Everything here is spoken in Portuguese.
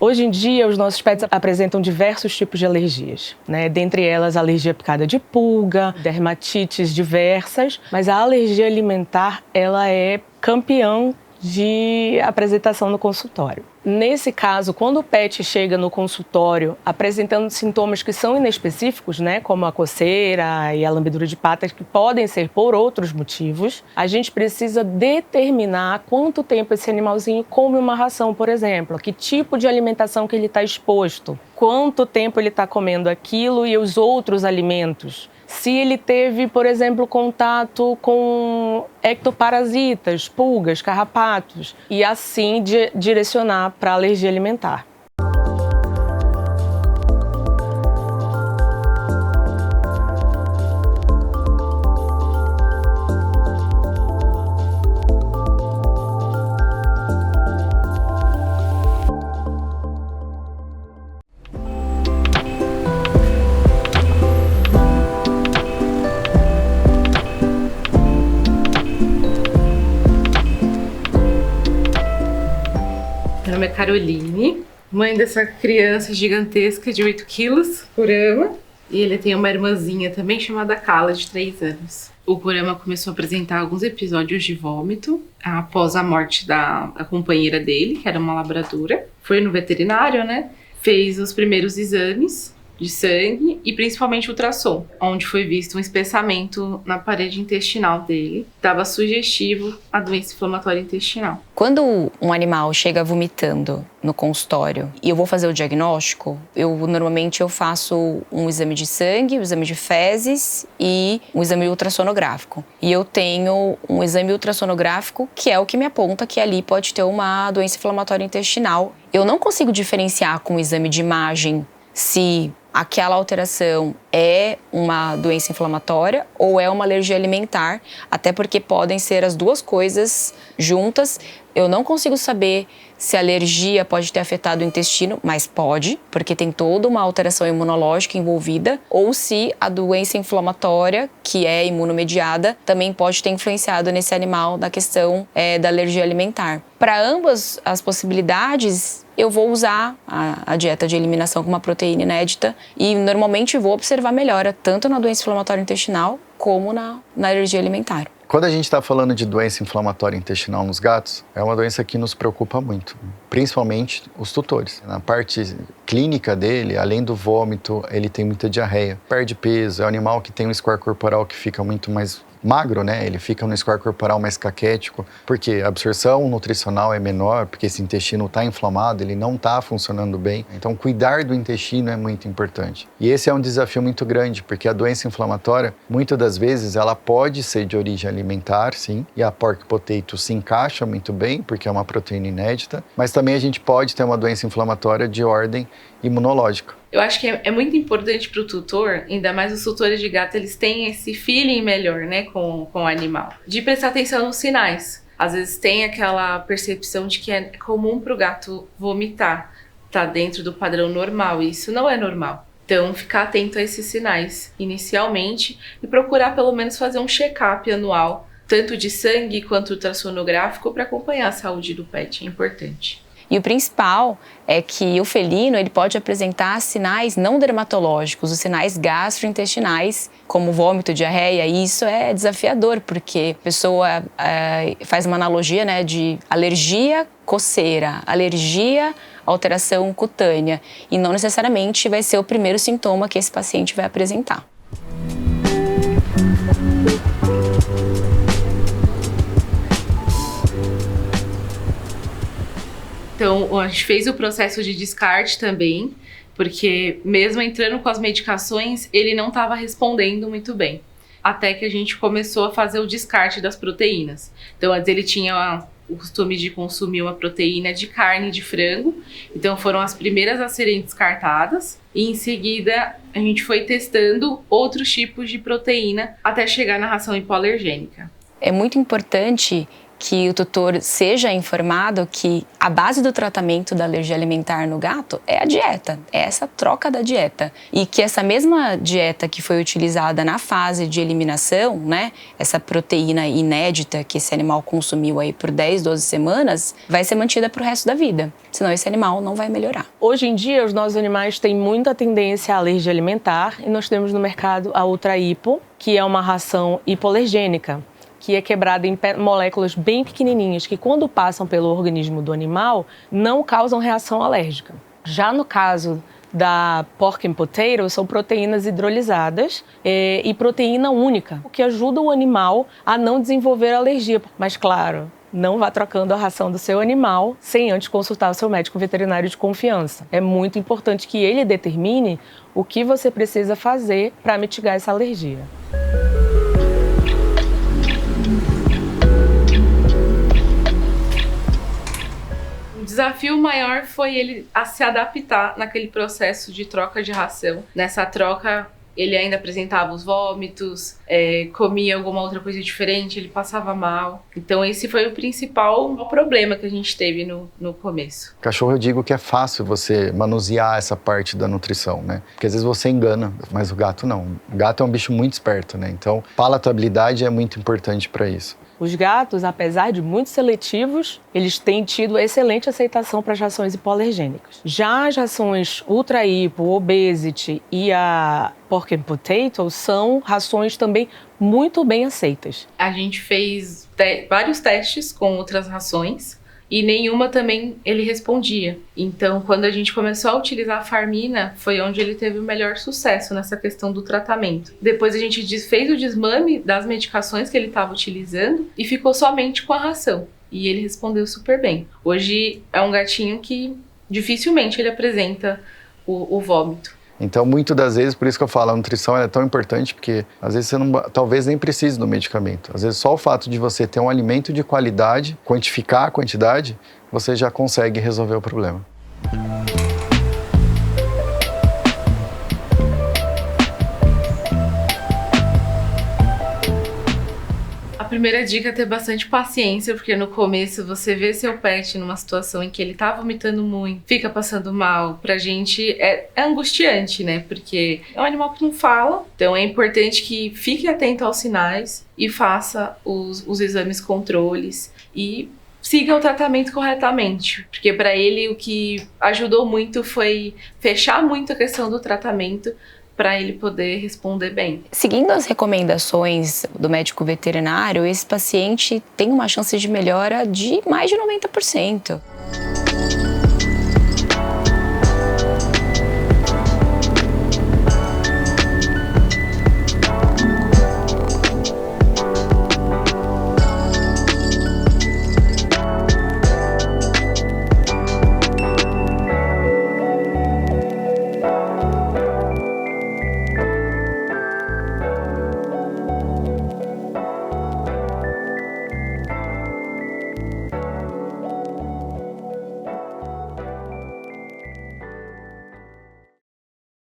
Hoje em dia, os nossos pets apresentam diversos tipos de alergias, né? Dentre elas, alergia à picada de pulga, dermatites diversas, mas a alergia alimentar, ela é campeã de apresentação no consultório. Nesse caso, quando o pet chega no consultório apresentando sintomas que são inespecíficos, né, como a coceira e a lambedura de patas, que podem ser por outros motivos, a gente precisa determinar quanto tempo esse animalzinho come uma ração, por exemplo, que tipo de alimentação que ele está exposto, quanto tempo ele está comendo aquilo e os outros alimentos. Se ele teve, por exemplo, contato com ectoparasitas, pulgas, carrapatos, e assim direcionar para a alergia alimentar. Meu nome é Caroline, mãe dessa criança gigantesca de 8 quilos, Kurama. E ele tem uma irmãzinha também chamada Kala, de 3 anos. O Kurama começou a apresentar alguns episódios de vômito após a morte da companheira dele, que era uma labradora. Foi no veterinário, né? Fez os primeiros exames de sangue e principalmente ultrassom, onde foi visto um espessamento na parede intestinal dele. Estava sugestivo à doença inflamatória intestinal. Quando um animal chega vomitando no consultório e eu vou fazer o diagnóstico, normalmente eu faço um exame de sangue, um exame de fezes e um exame ultrassonográfico. E eu tenho um exame ultrassonográfico que é o que me aponta que ali pode ter uma doença inflamatória intestinal. Eu não consigo diferenciar com o exame de imagem se aquela alteração é uma doença inflamatória ou é uma alergia alimentar, até porque podem ser as duas coisas juntas. Eu não consigo saber se a alergia pode ter afetado o intestino, mas pode, porque tem toda uma alteração imunológica envolvida, ou se a doença inflamatória, que é imunomediada, também pode ter influenciado nesse animal na questão da alergia alimentar. Para ambas as possibilidades, eu vou usar a dieta de eliminação com uma proteína inédita e normalmente vou observar melhora tanto na doença inflamatória intestinal como na alergia alimentar. Quando a gente está falando de doença inflamatória intestinal nos gatos, é uma doença que nos preocupa muito, principalmente os tutores. Na parte clínica dele, além do vômito, ele tem muita diarreia, perde peso, é um animal que tem um score corporal que fica muito mais magro, né? Ele fica no score corporal mais caquético, porque a absorção nutricional é menor, porque esse intestino está inflamado, ele não está funcionando bem. Então, cuidar do intestino é muito importante. E esse é um desafio muito grande, porque a doença inflamatória, muitas das vezes, ela pode ser de origem alimentar, sim, e a pork potato se encaixa muito bem, porque é uma proteína inédita, mas também a gente pode ter uma doença inflamatória de ordem imunológica. Eu acho que é muito importante para o tutor, ainda mais os tutores de gato, eles têm esse feeling melhor, né, com o animal, de prestar atenção nos sinais. Às vezes tem aquela percepção de que é comum para o gato vomitar, tá dentro do padrão normal, e isso não é normal. Então, ficar atento a esses sinais inicialmente e procurar pelo menos fazer um check-up anual, tanto de sangue quanto ultrassonográfico, para acompanhar a saúde do pet, é importante. E o principal é que o felino ele pode apresentar sinais não dermatológicos, os sinais gastrointestinais, como vômito, diarreia, e isso é desafiador, porque a pessoa faz uma analogia, né, de alergia, coceira, alergia, alteração cutânea, e não necessariamente vai ser o primeiro sintoma que esse paciente vai apresentar. Então, a gente fez o processo de descarte também, porque mesmo entrando com as medicações, ele não estava respondendo muito bem. Até que a gente começou a fazer o descarte das proteínas. Então, antes ele tinha o costume de consumir uma proteína de carne de frango. Então, foram as primeiras a serem descartadas. E em seguida, a gente foi testando outros tipos de proteína até chegar na ração hipoalergênica. É muito importante que o tutor seja informado que a base do tratamento da alergia alimentar no gato é a dieta, é essa troca da dieta. E que essa mesma dieta que foi utilizada na fase de eliminação, né, essa proteína inédita que esse animal consumiu aí por 10, 12 semanas, vai ser mantida para o resto da vida. Senão esse animal não vai melhorar. Hoje em dia, os nossos animais têm muita tendência à alergia alimentar e nós temos no mercado a Ultra Hipo, que é uma ração hipoalergênica, que é quebrada em moléculas bem pequenininhas, que quando passam pelo organismo do animal, não causam reação alérgica. Já no caso da Pork and Potato, são proteínas hidrolisadas e proteína única, o que ajuda o animal a não desenvolver alergia. Mas, claro, não vá trocando a ração do seu animal sem antes consultar o seu médico veterinário de confiança. É muito importante que ele determine o que você precisa fazer para mitigar essa alergia. O desafio maior foi ele a se adaptar naquele processo de troca de ração. Nessa troca, ele ainda apresentava os vômitos, comia alguma outra coisa diferente, ele passava mal. Então esse foi o principal problema que a gente teve no começo. Cachorro, eu digo que é fácil você manusear essa parte da nutrição, né? Porque às vezes você engana, mas o gato não. O gato é um bicho muito esperto, né? Então, palatabilidade é muito importante para isso. Os gatos, apesar de muito seletivos, eles têm tido excelente aceitação para as rações hipoalergênicas. Já as rações Ultra Hipo, Obesity e a Pork and Potato são rações também muito bem aceitas. A gente fez vários testes com outras rações e nenhuma também ele respondia. Então, quando a gente começou a utilizar a Farmina, foi onde ele teve o melhor sucesso nessa questão do tratamento. Depois a gente fez o desmame das medicações que ele estava utilizando e ficou somente com a ração. E ele respondeu super bem. Hoje é um gatinho que dificilmente ele apresenta o vômito. Então, muitas das vezes, por isso que eu falo, a nutrição é tão importante, porque às vezes você talvez nem precise do medicamento. Às vezes só o fato de você ter um alimento de qualidade, quantificar a quantidade, você já consegue resolver o problema. A primeira dica é ter bastante paciência, porque no começo você vê seu pet numa situação em que ele tá vomitando muito, fica passando mal, pra gente é angustiante, né? Porque é um animal que não fala, então é importante que fique atento aos sinais e faça os exames controles e siga o tratamento corretamente, porque para ele o que ajudou muito foi fechar muito a questão do tratamento, para ele poder responder bem. Seguindo as recomendações do médico veterinário, esse paciente tem uma chance de melhora de mais de 90%.